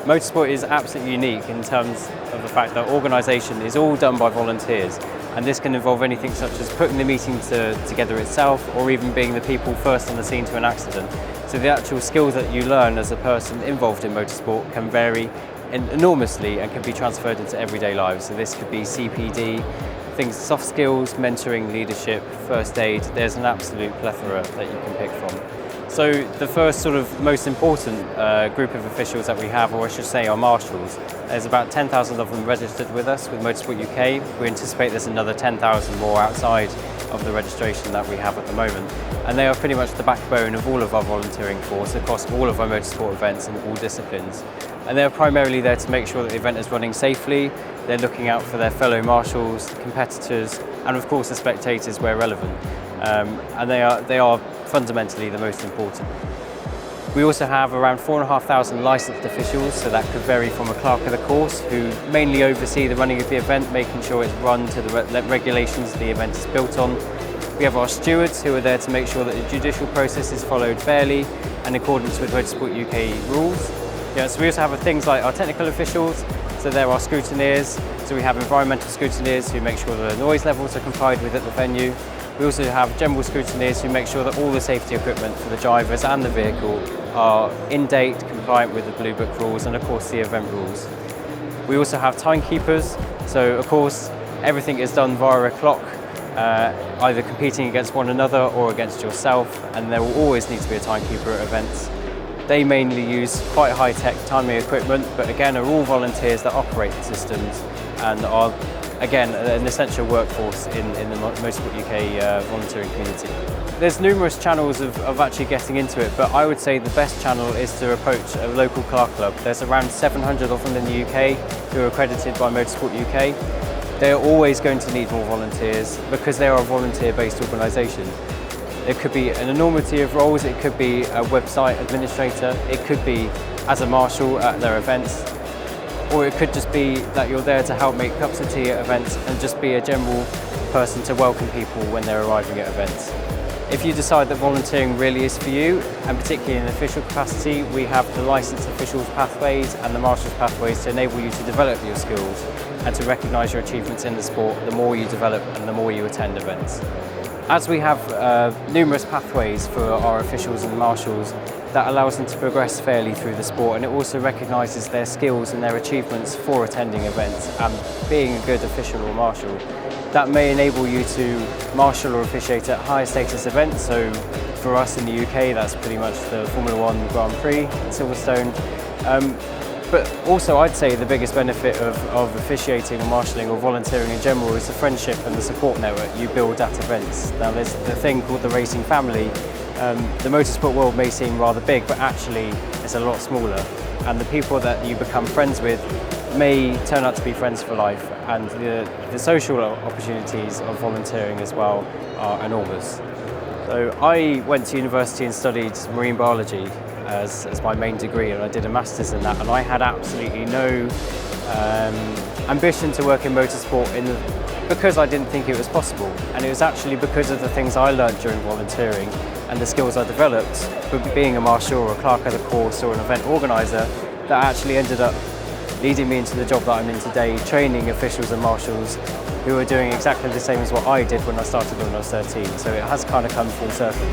Motorsport is absolutely unique in terms of the fact that organisation is all done by volunteers, and this can involve anything such as putting the meeting together itself, or even being the people first on the scene to an accident. So the actual skills that you learn as a person involved in motorsport can vary enormously and can be transferred into everyday lives. So this could be CPD, things, soft skills, mentoring, leadership, first aid. There's an absolute plethora that you can pick from. So the first sort of most important group of officials that we have, or I should say our Marshals, there's about 10,000 of them registered with us with Motorsport UK. We anticipate there's another 10,000 more outside of the registration that we have at the moment. And they are pretty much the backbone of all of our volunteering force across all of our motorsport events in all disciplines. And they're primarily there to make sure that the event is running safely. They're looking out for their fellow marshals, competitors, and of course the spectators where relevant. And they are fundamentally the most important. We also have around 4,500 licensed officials, so that could vary from a clerk of the course who mainly oversee the running of the event, making sure it's run to the regulations the event is built on. We have our stewards who are there to make sure that the judicial process is followed fairly and in accordance with Motorsport UK rules. So we also have things like our technical officials, so there are scrutineers, so we have environmental scrutineers who make sure that the noise levels are complied with at the venue. We also have general scrutineers who make sure that all the safety equipment for the drivers and the vehicle are in date, compliant with the Blue Book rules and of course the event rules. We also have timekeepers, so of course everything is done via a clock, either competing against one another or against yourself, and there will always need to be a timekeeper at events. They mainly use quite high-tech timing equipment, but again are all volunteers that operate the systems and are again an essential workforce in the Motorsport UK volunteering community. There's numerous channels of actually getting into it, but I would say the best channel is to approach a local car club. There's around 700 of them in the UK who are accredited by Motorsport UK. They are always going to need more volunteers because they are a volunteer-based organisation. It could be an enormity of roles, it could be a website administrator, it could be as a marshal at their events, or it could just be that you're there to help make cups of tea at events and just be a general person to welcome people when they're arriving at events. If you decide that volunteering really is for you, and particularly in an official capacity, we have the licensed officials pathways and the marshals pathways to enable you to develop your skills and to recognise your achievements in the sport the more you develop and the more you attend events. As we have numerous pathways for our officials and marshals, that allows them to progress fairly through the sport, and it also recognises their skills and their achievements for attending events and being a good official or marshal. That may enable you to marshal or officiate at higher status events, so for us in the UK that's pretty much the Formula 1 Grand Prix in Silverstone. But also I'd say the biggest benefit of officiating or marshalling or volunteering in general is the friendship and the support network you build at events. Now there's the thing called the racing family. The motorsport world may seem rather big, but actually it's a lot smaller, and the people that you become friends with may turn out to be friends for life, and the social opportunities of volunteering as well are enormous. So I went to university and studied marine biology as my main degree, and I did a master's in that, and I had absolutely no ambition to work in motorsport because I didn't think it was possible, and it was actually because of the things I learned during volunteering and the skills I developed being a marshal or a clerk of the course or an event organiser that actually ended up leading me into the job that I'm in today, training officials and marshals who are doing exactly the same as what I did when I started when I was 13, so it has kind of come full circle.